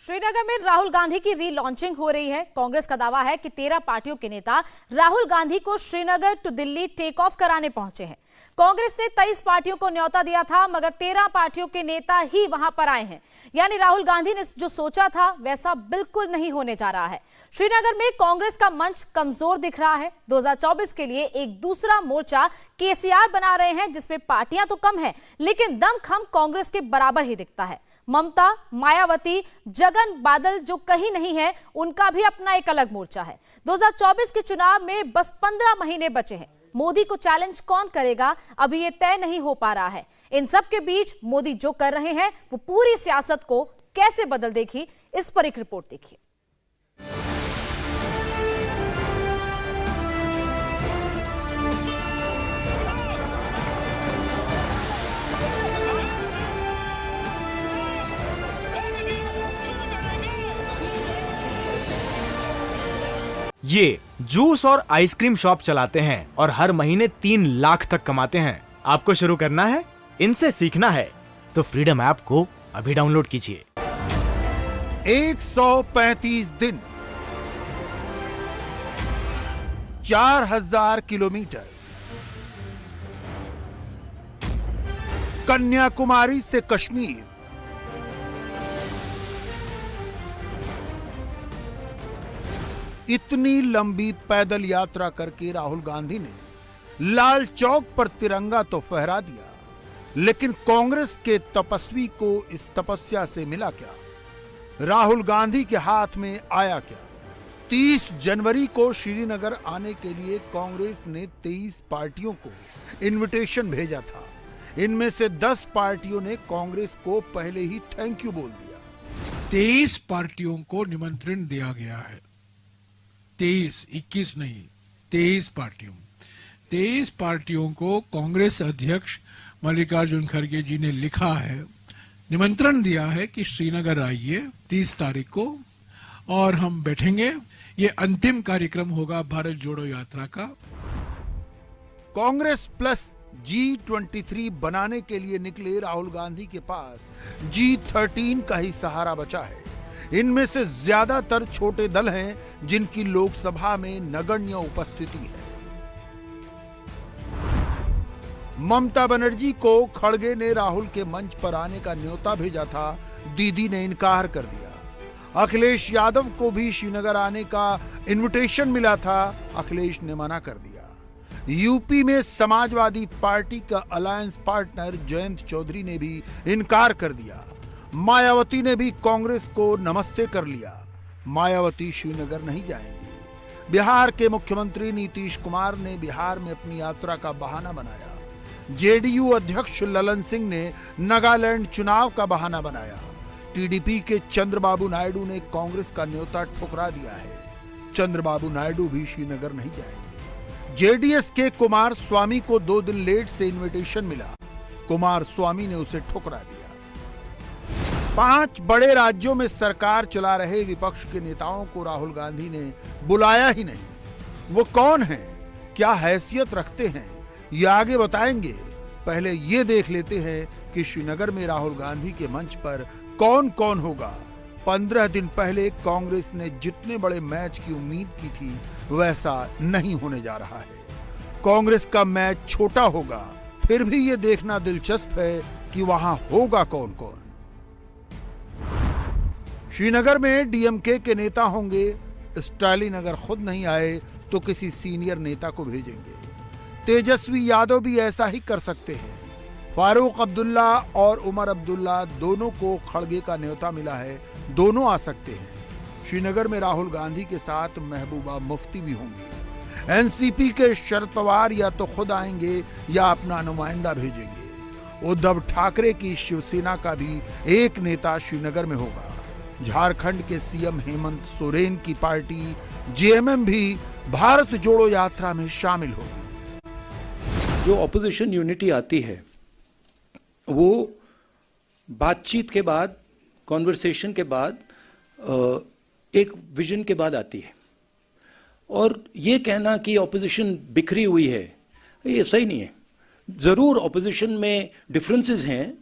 श्रीनगर में राहुल गांधी की री-लॉन्चिंग हो रही है। कांग्रेस का दावा है कि 13 पार्टियों के नेता राहुल गांधी को Srinagar to Delhi take off कराने पहुंचे हैं। कांग्रेस ने 23 पार्टियों को न्योता दिया था, मगर 13 पार्टियों के नेता ही वहां पर आए हैं। यानी राहुल गांधी ने जो सोचा था वैसा बिल्कुल नहीं होने जा रहा है। श्रीनगर में कांग्रेस का मंच कमजोर दिख रहा है। 2024 के लिए एक दूसरा मोर्चा केसीआर बना रहे हैं, जिसमें पार्टियां तो कम है लेकिन दमखम कांग्रेस के बराबर ही दिखता है। ममता, मायावती, जगन, बादल जो कहीं नहीं है, उनका भी अपना एक अलग मोर्चा है। 2024 के चुनाव में बस 15 महीने बचे हैं। मोदी को चैलेंज कौन करेगा, अभी ये तय नहीं हो पा रहा है। इन सब के बीच मोदी जो कर रहे हैं वो पूरी सियासत को कैसे बदल देगी, इस पर एक रिपोर्ट देखिए। ये जूस और आइसक्रीम शॉप चलाते हैं और हर महीने 3 लाख तक कमाते हैं। आपको शुरू करना है, इनसे सीखना है तो फ्रीडम ऐप को अभी डाउनलोड कीजिए। 135 दिन, 4000 किलोमीटर, कन्याकुमारी से कश्मीर, इतनी लंबी पैदल यात्रा करके राहुल गांधी ने लाल चौक पर तिरंगा तो फहरा दिया, लेकिन कांग्रेस के तपस्वी को इस तपस्या से मिला क्या? राहुल गांधी के हाथ में आया क्या? 30 जनवरी को श्रीनगर आने के लिए कांग्रेस ने 23 पार्टियों को इनविटेशन भेजा था। इनमें से 10 पार्टियों ने कांग्रेस को पहले ही थैंक यू बोल दिया। 23 पार्टियों को निमंत्रण दिया गया है। 23, 21 नहीं, 23 पार्टियों को कांग्रेस अध्यक्ष मल्लिकार्जुन खड़गे जी ने लिखा है, निमंत्रण दिया है कि श्रीनगर आइए 30 तारीख को और हम बैठेंगे। ये अंतिम कार्यक्रम होगा भारत जोड़ो यात्रा का। कांग्रेस प्लस G23 बनाने के लिए निकले राहुल गांधी के पास G13 का ही सहारा बचा है। इनमें से ज्यादातर छोटे दल हैं जिनकी लोकसभा में नगण्य उपस्थिति है। ममता बनर्जी को खड़गे ने राहुल के मंच पर आने का न्योता भेजा था, दीदी ने इनकार कर दिया। अखिलेश यादव को भी श्रीनगर आने का इनविटेशन मिला था, अखिलेश ने मना कर दिया। यूपी में समाजवादी पार्टी का अलायंस पार्टनर जयंत चौधरी ने भी इनकार कर दिया। मायावती ने भी कांग्रेस को नमस्ते कर लिया। मायावती श्रीनगर नहीं जाएंगे। बिहार के मुख्यमंत्री नीतीश कुमार ने बिहार में अपनी यात्रा का बहाना बनाया। जेडीयू अध्यक्ष ललन सिंह ने नागालैंड चुनाव का बहाना बनाया। टीडीपी के चंद्रबाबू नायडू ने कांग्रेस का न्योता ठुकरा दिया है। चंद्रबाबू नायडू भी श्रीनगर नहीं जाएंगे। जेडीएस के कुमार स्वामी को 2 दिन लेट से इनविटेशन मिला, कुमार स्वामी ने उसे ठुकरा दिया। 5 बड़े राज्यों में सरकार चला रहे विपक्ष के नेताओं को राहुल गांधी ने बुलाया ही नहीं। वो कौन हैं, क्या हैसियत रखते हैं, ये आगे बताएंगे। पहले ये देख लेते हैं कि श्रीनगर में राहुल गांधी के मंच पर कौन कौन होगा। 15 दिन पहले कांग्रेस ने जितने बड़े मैच की उम्मीद की थी वैसा नहीं होने जा रहा है। कांग्रेस का मैच छोटा होगा, फिर भी ये देखना दिलचस्प है कि वहां होगा कौन कौन। श्रीनगर में डीएमके के नेता होंगे। स्टालिन अगर खुद नहीं आए तो किसी सीनियर नेता को भेजेंगे। तेजस्वी यादव भी ऐसा ही कर सकते हैं। फारूक अब्दुल्ला और उमर अब्दुल्ला दोनों को खड़गे का न्योता मिला है, दोनों आ सकते हैं। श्रीनगर में राहुल गांधी के साथ महबूबा मुफ्ती भी होंगी। एनसीपी के शरद पवार या तो खुद आएंगे या अपना नुमाइंदा भेजेंगे। उद्धव ठाकरे की शिवसेना का भी एक नेता श्रीनगर में होगा। झारखंड के सीएम हेमंत सोरेन की पार्टी जेएमएम भी भारत जोड़ो यात्रा में शामिल होगी। जो ऑपोजिशन यूनिटी आती है वो बातचीत के बाद, कॉन्वर्सेशन के बाद, एक विजन के बाद आती है। और ये कहना कि ऑपोजिशन बिखरी हुई है, ये सही नहीं है। जरूर ऑपोजिशन में डिफरेंसेस हैं,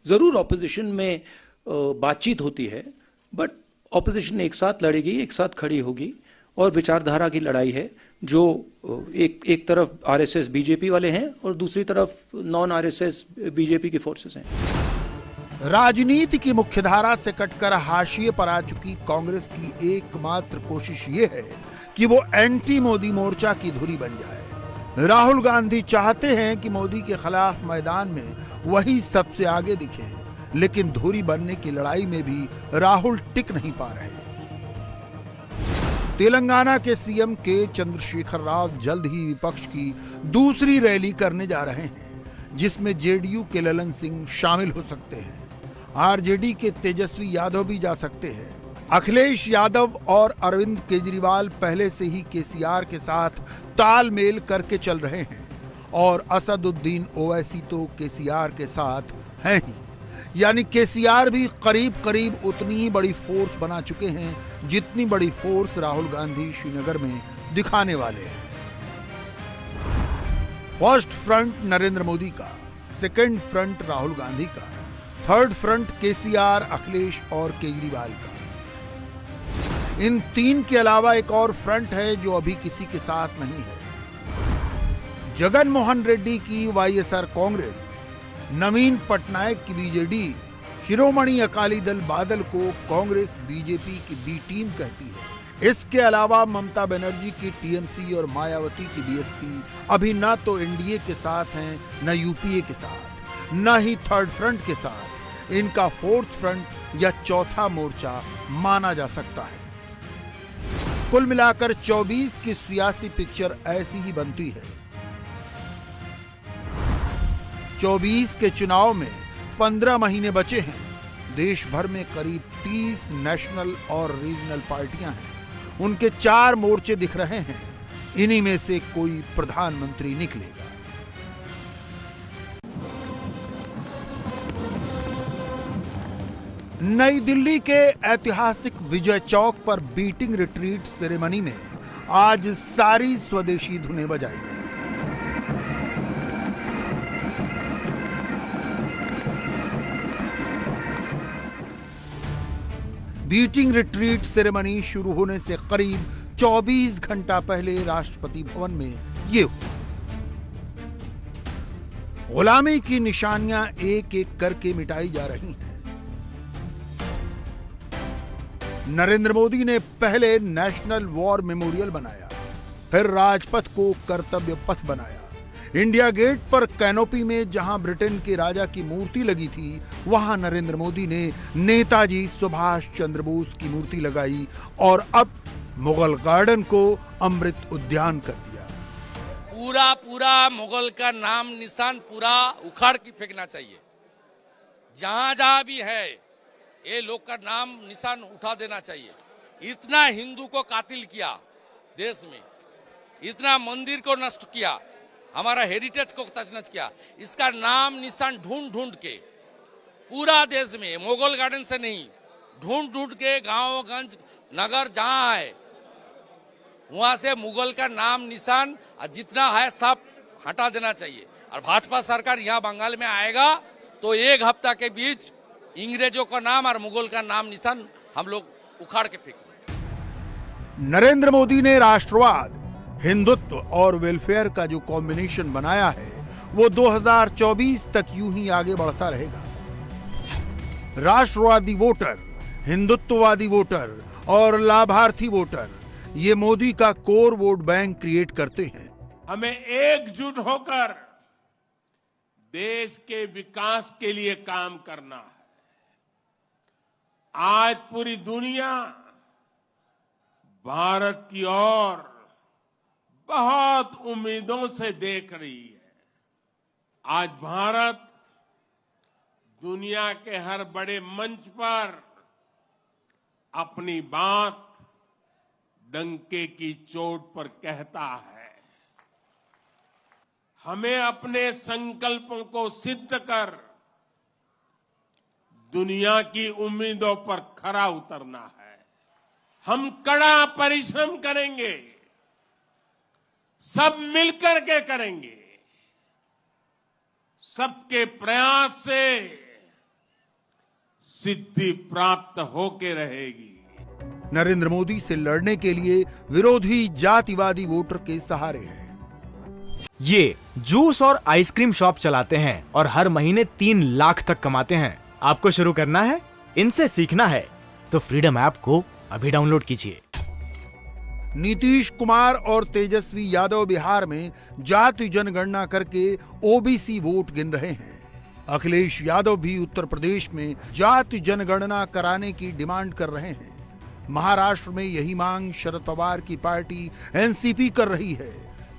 जरूर ऑपोजिशन में बातचीत होती है, बट ऑपोजिशन एक साथ लड़ेगी, एक साथ खड़ी होगी और विचारधारा की लड़ाई है। जो एक तरफ आरएसएस बीजेपी वाले हैं और दूसरी तरफ नॉन आरएसएस बीजेपी की फोर्सेस हैं। राजनीति की मुख्यधारा से कटकर हाशिए पर आ चुकी कांग्रेस की एकमात्र कोशिश ये है कि वो एंटी मोदी मोर्चा की धुरी बन जाए। राहुल गांधी चाहते हैं कि मोदी के खिलाफ मैदान में वही सबसे आगे दिखे, लेकिन धुरी बनने की लड़ाई में भी राहुल टिक नहीं पा रहे। तेलंगाना के सीएम के चंद्रशेखर राव जल्द ही विपक्ष की दूसरी रैली करने जा रहे हैं, जिसमें जेडीयू के ललन सिंह शामिल हो सकते हैं। आरजेडी के तेजस्वी यादव भी जा सकते हैं। अखिलेश यादव और अरविंद केजरीवाल पहले से ही केसीआर के साथ तालमेल करके चल रहे हैं और असदुद्दीन ओवैसी तो केसीआर के साथ हैं ही, यानी केसीआर भी करीब करीब उतनी ही बड़ी फोर्स बना चुके हैं जितनी बड़ी फोर्स राहुल गांधी श्रीनगर में दिखाने वाले हैं। फर्स्ट फ्रंट नरेंद्र मोदी का, सेकंड फ्रंट राहुल गांधी का, थर्ड फ्रंट केसीआर, अखिलेश और केजरीवाल का। इन तीन के अलावा एक और फ्रंट है जो अभी किसी के साथ नहीं है। जगन मोहन रेड्डी की वाईएसआर कांग्रेस, नवीन पटनायक की बीजेडी, शिरोमणि अकाली दल बादल को कांग्रेस बीजेपी की बी टीम कहती है। इसके अलावा ममता बनर्जी की टीएमसी और मायावती की बीएसपी अभी न तो एनडीए के साथ हैं, न यूपीए के साथ, न ही थर्ड फ्रंट के साथ। इनका फोर्थ फ्रंट या चौथा मोर्चा माना जा सकता है। कुल मिलाकर 24 की सियासी पिक्चर ऐसी ही बनती है। 24 के चुनाव में 15 महीने बचे हैं। देश भर में करीब 30 नेशनल और रीजनल पार्टियां हैं। उनके 4 मोर्चे दिख रहे हैं। इन्हीं में से कोई प्रधानमंत्री निकलेगा। नई दिल्ली के ऐतिहासिक विजय चौक पर बीटिंग रिट्रीट सेरेमनी में आज सारी स्वदेशी धुनें बजाई गई। बीटिंग रिट्रीट सेरेमनी शुरू होने से करीब 24 घंटा पहले राष्ट्रपति भवन में ये हुआ। गुलामी की निशानियां एक एक करके मिटाई जा रही हैं। नरेंद्र मोदी ने पहले नेशनल वॉर मेमोरियल बनाया, फिर राजपथ को कर्तव्य पथ बनाया। इंडिया गेट पर कैनोपी में जहां ब्रिटेन के राजा की मूर्ति लगी थी, वहां नरेंद्र मोदी ने नेताजी सुभाष चंद्र बोस की मूर्ति लगाई और अब मुगल गार्डन को अमृत उद्यान कर दिया। पूरा मुगल का नाम निशान पूरा उखाड़ के फेंकना चाहिए। जहां जहां भी है ये लोग का नाम निशान उठा देना चाहिए। इतना हिंदू को कातिल किया देश में, इतना मंदिर को नष्ट किया, हमारा हेरिटेज को तजनज किया। इसका नाम निशान ढूंढ ढूंढ के पूरा देश में, मुगल गार्डन से नहीं, ढूंढ ढूंढ के गांव-गंज नगर जहां है वहां से मुगल का नाम निशान जितना है सब हटा देना चाहिए। और भाजपा सरकार यहाँ बंगाल में आएगा तो एक हफ्ता के बीच अंग्रेजों का नाम और मुगल का नाम निशान हम लोग उखाड़ के फेंकेंगे। नरेंद्र मोदी ने राष्ट्रवाद, हिंदुत्व और वेलफेयर का जो कॉम्बिनेशन बनाया है वो 2024 तक यूं ही आगे बढ़ता रहेगा। राष्ट्रवादी वोटर, हिंदुत्ववादी वोटर और लाभार्थी वोटर ये मोदी का कोर वोट बैंक क्रिएट करते हैं। हमें एकजुट होकर देश के विकास के लिए काम करना है। आज पूरी दुनिया भारत की ओर बहुत उम्मीदों से देख रही है। आज भारत दुनिया के हर बड़े मंच पर अपनी बात डंके की चोट पर कहता है। हमें अपने संकल्पों को सिद्ध कर दुनिया की उम्मीदों पर खरा उतरना है। हम कड़ा परिश्रम करेंगे, सब मिलकर के करेंगे। सबके प्रयास से सिद्धि प्राप्त होके रहेगी। नरेंद्र मोदी से लड़ने के लिए विरोधी जातिवादी वोटर के सहारे हैं। ये जूस और आइसक्रीम शॉप चलाते हैं और हर महीने 3 लाख तक कमाते हैं। आपको शुरू करना है, इनसे सीखना है तो फ्रीडम ऐप को अभी डाउनलोड कीजिए। नीतीश कुमार और तेजस्वी यादव बिहार में जाति जनगणना करके ओबीसी वोट गिन रहे हैं। अखिलेश यादव भी उत्तर प्रदेश में जाति जनगणना कराने की डिमांड कर रहे हैं। महाराष्ट्र में यही मांग शरद पवार की पार्टी एनसीपी कर रही है।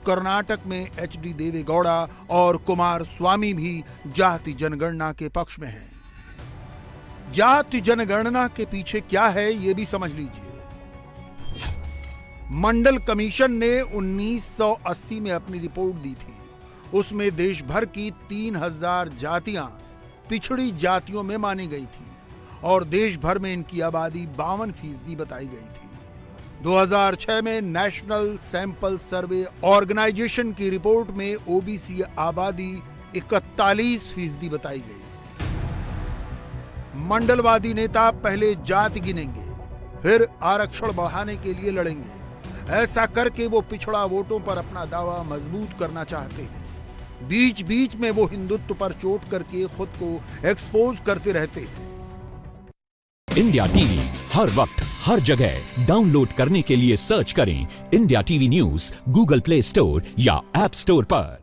कर्नाटक में एचडी देवेगौड़ा और कुमार स्वामी भी जाति जनगणना के पक्ष में हैं। जाति जनगणना के पीछे क्या है ये भी समझ लीजिए। मंडल कमीशन ने 1980 में अपनी रिपोर्ट दी थी। उसमें देश भर की 3000 जातियां पिछड़ी जातियों में मानी गई थी और देश भर में इनकी आबादी 52% बताई गई थी। 2006 में नेशनल सैंपल सर्वे ऑर्गेनाइजेशन की रिपोर्ट में ओबीसी आबादी 41% बताई गई। मंडलवादी नेता पहले जाति गिनेंगे, फिर आरक्षण बढ़ाने के लिए लड़ेंगे। ऐसा करके वो पिछड़ा वोटों पर अपना दावा मजबूत करना चाहते हैं। बीच बीच में वो हिंदुत्व पर चोट करके खुद को एक्सपोज करते रहते हैं। इंडिया टीवी हर वक्त हर जगह डाउनलोड करने के लिए सर्च करें India TV news Google play store या ऐप स्टोर पर।